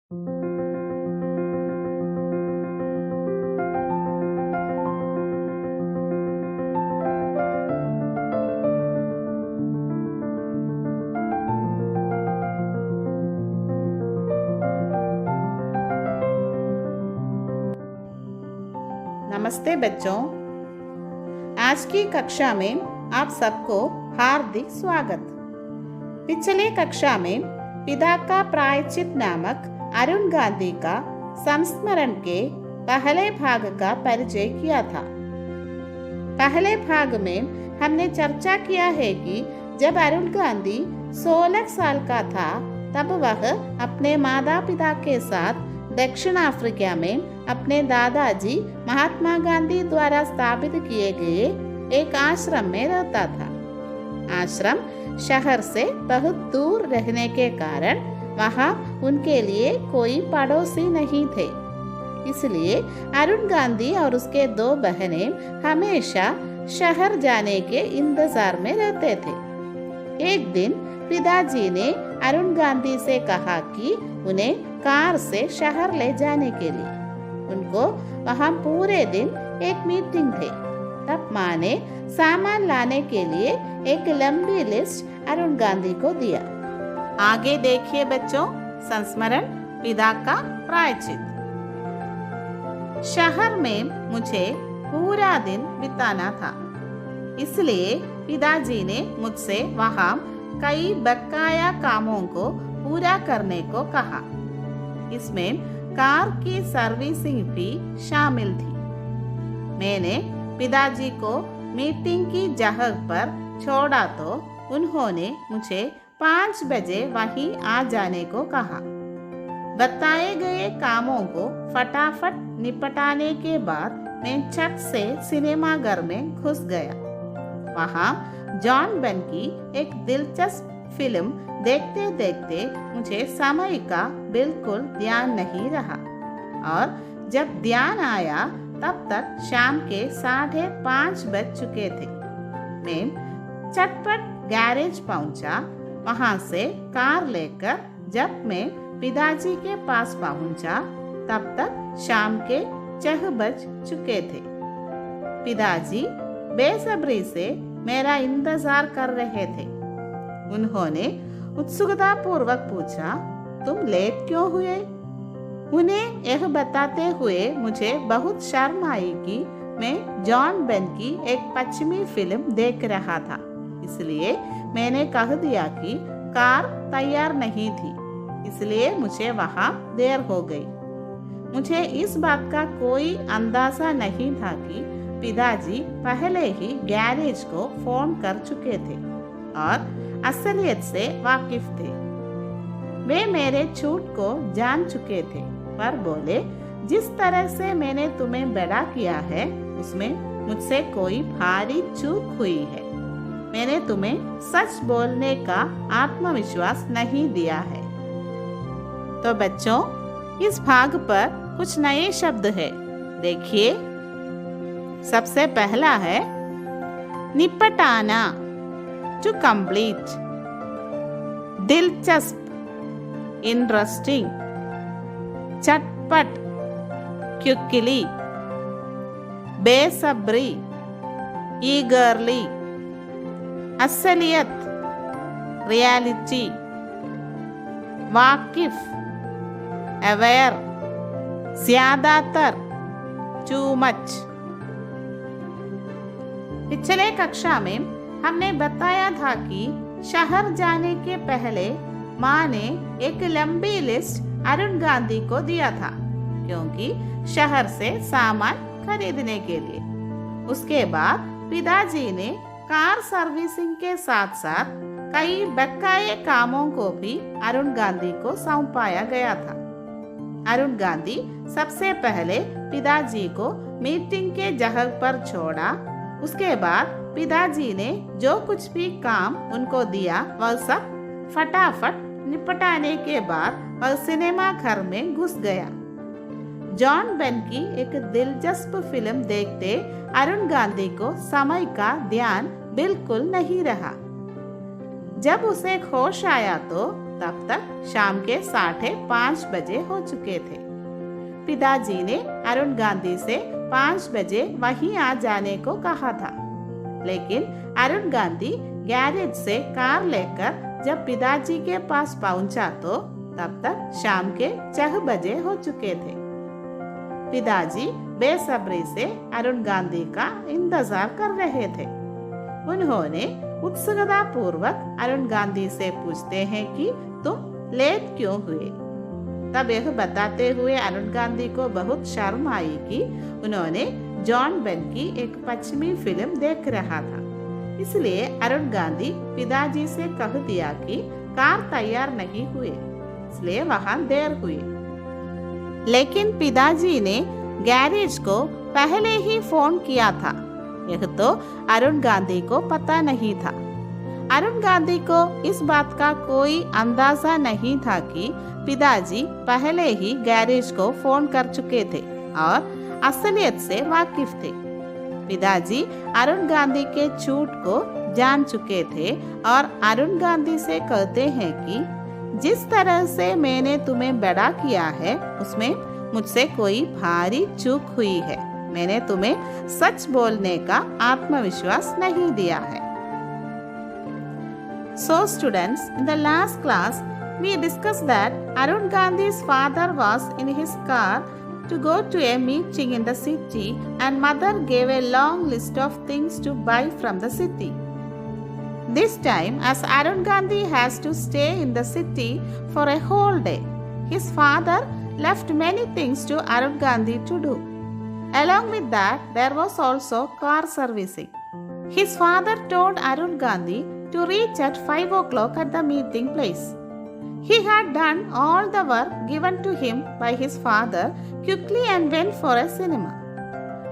नमस्ते बच्चों, आज की कक्षा में आप सबको हार्दिक स्वागत। पिछले कक्षा में पिता का प्रायश्चित नामक अरुण गांधी का संस्मरण के पहले भाग का परिचय किया था। पहले भाग में हमने चर्चा किया है कि जब अरुण गांधी 16 साल का था तब वह अपने माता पिता के साथ दक्षिण अफ्रीका में अपने दादाजी महात्मा गांधी द्वारा स्थापित किए गए एक आश्रम में रहता था। आश्रम शहर से बहुत दूर रहने के कारण वहां उनके लिए कोई पड़ोसी नहीं थे। इसलिए अरुण गांधी और उसके 2 बहनें हमेशा शहर जाने के इंतजार में रहते थे। एक दिन पिताजी ने अरुण गांधी से कहा कि उन्हें कार से शहर ले जाने के लिए। उनको वहां पूरे दिन एक मीटिंग थे। तब माँ ने सामान लाने के लिए एक लंबी लिस्ट अरुण गांधी को दिया। आगे देखिए बच्चों, संस्मरण पिता का प्रायश्चित। शहर में मुझे पूरा दिन बिताना था, इसलिए पिताजी ने मुझसे वहां कई बकाया कामों को पूरा करने को कहा। इसमें कार की सर्विसिंग भी शामिल थी। मैंने पिताजी को मीटिंग की जगह पर छोड़ा तो उन्होंने मुझे 5 बजे वहीं आ जाने को कहा। बताए गए कामों को फटाफट निपटाने के बाद मैं झट से सिनेमाघर में घुस गया। वहां जॉन बेन की एक दिलचस्प फिल्म देखते देखते मुझे समय का बिल्कुल ध्यान नहीं रहा और जब ध्यान आया तब तक शाम के 5:30 बज चुके थे। मैं चटपट गैरेज पहुंचा। वहां से कार लेकर जब मैं पिताजी के पास पहुंचा तब तक शाम के 6 बज चुके थे। पिताजी बेसब्री से मेरा इंतजार कर रहे थे। उन्होंने उत्सुकता पूर्वक पूछा, तुम लेट क्यों हुए? उन्हें यह बताते हुए मुझे बहुत शर्म आई कि मैं जॉन बेन की एक पश्चिमी फिल्म देख रहा था, इसलिए मैंने कह दिया कि कार तैयार नहीं थी, इसलिए मुझे वहां देर हो गई। मुझे इस बात का कोई अंदाजा नहीं था कि पिताजी पहले ही गैरेज को फोन कर चुके थे और असलियत से वाकिफ थे। वे मेरे झूठ को जान चुके थे, पर बोले, जिस तरह से मैंने तुम्हें बड़ा किया है उसमें मुझसे कोई भारी चूक हुई है। मैंने तुम्हें सच बोलने का आत्मविश्वास नहीं दिया है। तो बच्चों, इस भाग पर कुछ नए शब्द है, देखिए। सबसे पहला है निपटाना, टू कंप्लीट। दिलचस्प, इंटरेस्टिंग। चटपट, क्विकली। बेसब्री, ईगरली। असलियत, रियलिटी। वाकिफ, अवेयर। ज्यादातर, टू मच। पिछले कक्षा में हमने बताया था कि शहर जाने के पहले माँ ने एक लंबी लिस्ट अरुण गांधी को दिया था, क्योंकि शहर से सामान खरीदने के लिए। उसके बाद पिताजी ने कार सर्विसिंग के साथ साथ कई बकाये कामों को भी अरुण गांधी को सौंपाया गया था। अरुण गांधी सबसे पहले पिताजी को मीटिंग के जगह पर छोड़ा। उसके बाद पिताजी ने जो कुछ भी काम उनको दिया वह सब फटाफट निपटाने के बाद वह सिनेमा घर में घुस गया। जॉन बेन की एक दिलचस्प फिल्म देखते अरुण गांधी को समय का ध्यान बिल्कुल नहीं रहा। जब उसे होश आया तो तब तक शाम के 5:30 बजे हो चुके थे। पिताजी ने अरुण गांधी से 5 बजे वहीं आ जाने को कहा था, लेकिन अरुण गांधी गैरेज से कार लेकर जब पिताजी के पास पहुंचा तो तब तक शाम के 6 बजे हो चुके थे। पिताजी बेसब्री से अरुण गांधी का इंतजार कर रहे थे। उन्होंने उत्सुकता पूर्वक अरुण गांधी से पूछते हैं कि तुम लेट क्यों हुए। तब यह बताते हुए अरुण गांधी को बहुत शर्म आई कि उन्होंने जॉन बेन की एक पश्चिमी फिल्म देख रहा था। इसलिए अरुण गांधी पिताजी से कह दिया कि कार तैयार नहीं हुए, इसलिए वहां देर हुई। लेकिन पिताजी ने गैरेज को पहले ही फोन किया था। यह तो अरुण गांधी को पता नहीं था। अरुण गांधी को इस बात का कोई अंदाजा नहीं था कि पिताजी पहले ही गैरेज को फोन कर चुके थे और असलियत से वाकिफ थे। पिताजी अरुण गांधी के झूठ को जान चुके थे और अरुण गांधी से कहते हैं कि जिस तरह से मैंने तुम्हें बड़ा किया है उसमें मुझसे कोई भारी चूक हुई है। मैंने तुम्हें सच बोलने का आत्मविश्वास नहीं दिया है। So students, in the last class we discussed that Arun Gandhi's father was in his car to go to a meeting in the city and mother gave a long list of things to buy from the city. This time, as Arun Gandhi has to stay in the city for a whole day, his father left many things to Arun Gandhi to do. Along with that, there was also car servicing. His father told Arun Gandhi to reach at 5 o'clock at the meeting place. He had done all the work given to him by his father quickly and went for a cinema.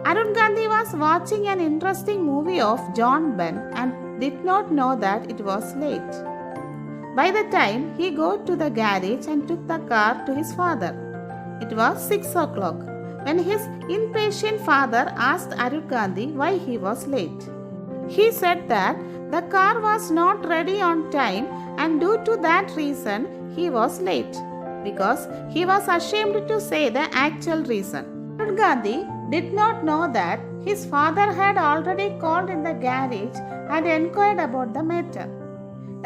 Arun Gandhi was watching an interesting movie of John Ben and did not know that it was late. By the time he got to the garage and took the car to his father, it was 6 o'clock when his impatient father asked Arun Gandhi why he was late. He said that the car was not ready on time and due to that reason he was late because he was ashamed to say the actual reason. Arun Gandhi did not know that his father had already called in the garage and inquired about the matter.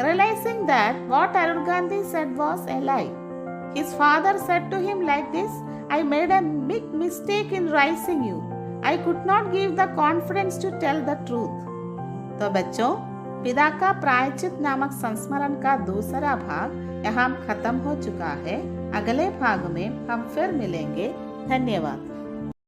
Realizing that what Arun Gandhi said was a lie, his father said to him like this, I made a big mistake in raising you. I could not give the confidence to tell the truth. तो बच्चों, पिता का प्रायश्चित नामक संस्मरण का दूसरा भाग यहाँ खत्म हो चुका है। अगले भाग में हम फिर मिलेंगे। धन्यवाद।